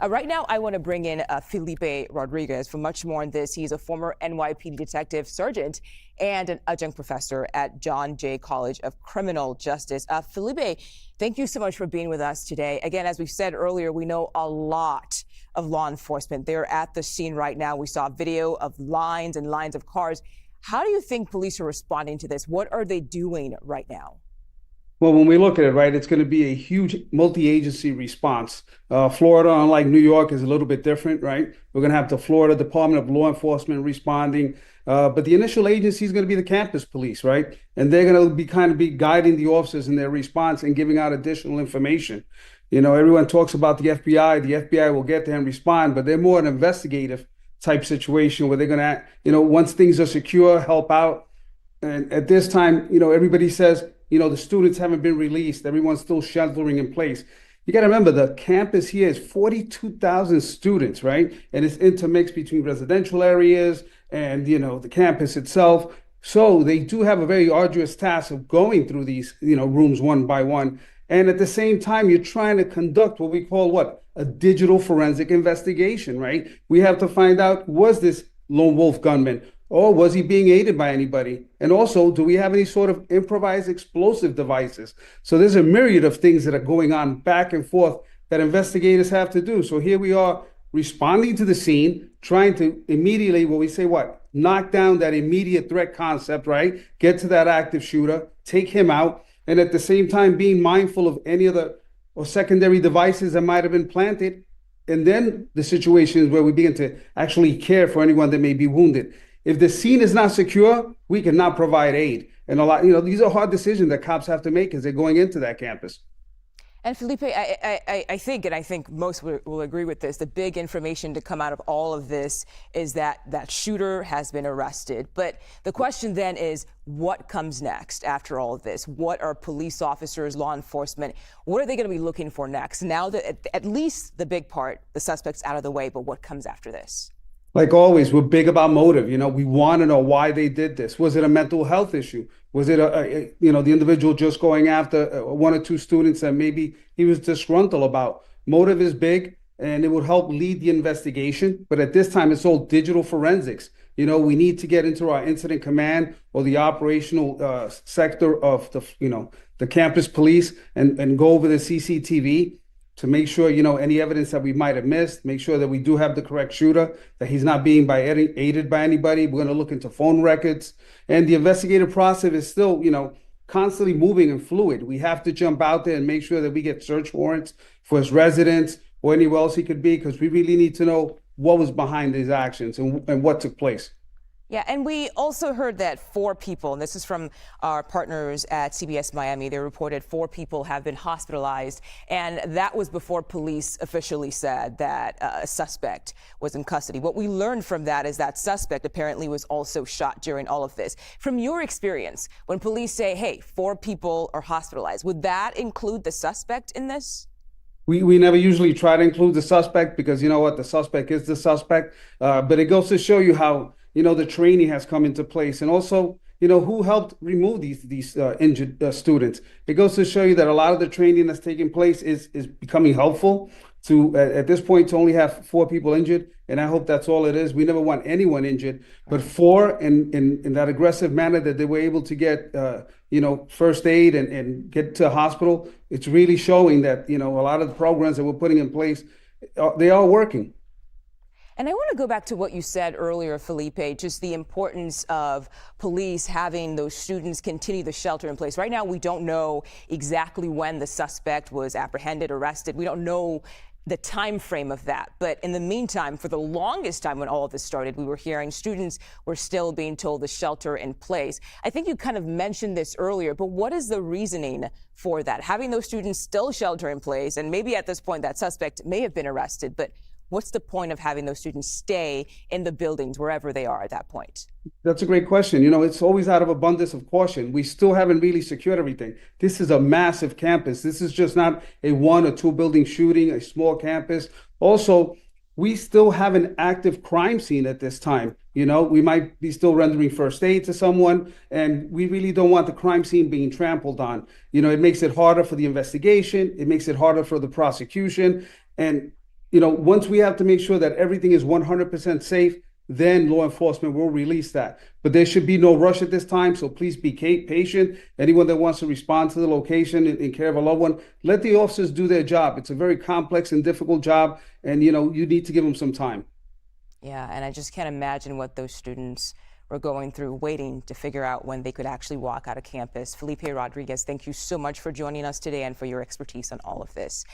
Right now, I want to bring in Felipe Rodriguez for much more on this. He's a former NYPD detective sergeant and an adjunct professor at John Jay College of Criminal Justice. Felipe, thank you so much for being with us today. Again, as we said earlier, we know a lot of law enforcement. They're at the scene right now. We saw video of lines and lines of cars. How do you think police are responding to this? What are they doing right now? Well, when we look at it, right, it's going to be a huge multi-agency response. Florida, unlike New York, is a little bit different, right? We're going to have the Florida Department of Law Enforcement responding. But the initial agency is going to be the campus police, right? And they're going to be guiding the officers in their response and giving out additional information. You know, everyone talks about the FBI. The FBI will get there and respond, but they're more an investigative type situation where they're going to, once things are secure, help out. And at this time, everybody says, the students haven't been released. Everyone's still sheltering in place. You got to remember the campus here is 42,000 students, right? And it's intermixed between residential areas and, the campus itself. So they do have a very arduous task of going through these, rooms one by one. And at the same time, you're trying to conduct what we call a digital forensic investigation, right? We have to find out, was this lone wolf gunman, or was he being aided by anybody? And also, do we have any sort of improvised explosive devices? So there's a myriad of things that are going on back and forth that investigators have to do. So here we are responding to the scene, trying to immediately, knock down that immediate threat concept, right? Get to that active shooter, take him out, and at the same time being mindful of any other or secondary devices that might have been planted. And then the situations where we begin to actually care for anyone that may be wounded. If the scene is not secure, we cannot provide aid. And these are hard decisions that cops have to make as they're going into that campus. And Felipe, I think most will agree with this. The big information to come out of all of this is that that shooter has been arrested. But the question then is, what comes next after all of this? What are police officers, law enforcement, what are they going to be looking for next? Now that at least the big part, the suspect's out of the way, but what comes after this? Like always, we're big about motive. We want to know why they did this. Was it a mental health issue? Was it the individual just going after one or two students that maybe he was disgruntled about? Motive is big, and it would help lead the investigation. But at this time, it's all digital forensics. We need to get into our incident command or the operational sector of the campus police and go over the CCTV to make sure, any evidence that we might have missed, make sure that we do have the correct shooter, that he's not being aided by anybody. We're going to look into phone records. And the investigative process is still, constantly moving and fluid. We have to jump out there and make sure that we get search warrants for his residence or anywhere else he could be, because we really need to know what was behind his actions and what took place. Yeah, and we also heard that 4 people, and this is from our partners at CBS Miami, they reported 4 people have been hospitalized, and that was before police officially said that a suspect was in custody. What we learned from that is that suspect apparently was also shot during all of this. From your experience, when police say, hey, 4 people are hospitalized, would that include the suspect in this? We never usually try to include the suspect because the suspect is the suspect, but it goes to show you how the training has come into place, and also, who helped remove these injured students. It goes to show you that a lot of the training that's taking place is becoming helpful to, at this point, to only have 4 people injured. And I hope that's all it is. We never want anyone injured, but 4 in that aggressive manner that they were able to get, first aid and get to a hospital. It's really showing that, a lot of the programs that we're putting in place, they are working. And I want to go back to what you said earlier, Felipe, just the importance of police having those students continue the shelter in place. Right now, we don't know exactly when the suspect was apprehended, arrested. We don't know the time frame of that. But in the meantime, for the longest time when all of this started, we were hearing students were still being told to shelter in place. I think you kind of mentioned this earlier, but what is the reasoning for that? Having those students still shelter in place, and maybe at this point that suspect may have been arrested, but what's the point of having those students stay in the buildings wherever they are at that point? That's a great question. It's always out of abundance of caution. We still haven't really secured everything. This is a massive campus. This is just not a 1 or 2 building shooting, a small campus. Also, we still have an active crime scene at this time. We might be still rendering first aid to someone, and we really don't want the crime scene being trampled on. It makes it harder for the investigation. It makes it harder for the prosecution. And once we have to make sure that everything is 100% safe, then law enforcement will release that. But there should be no rush at this time, so please be patient. Anyone that wants to respond to the location in care of a loved one, let the officers do their job. It's a very complex and difficult job, and you need to give them some time. Yeah, and I just can't imagine what those students were going through, waiting to figure out when they could actually walk out of campus. Felipe Rodriguez, thank you so much for joining us today and for your expertise on all of this.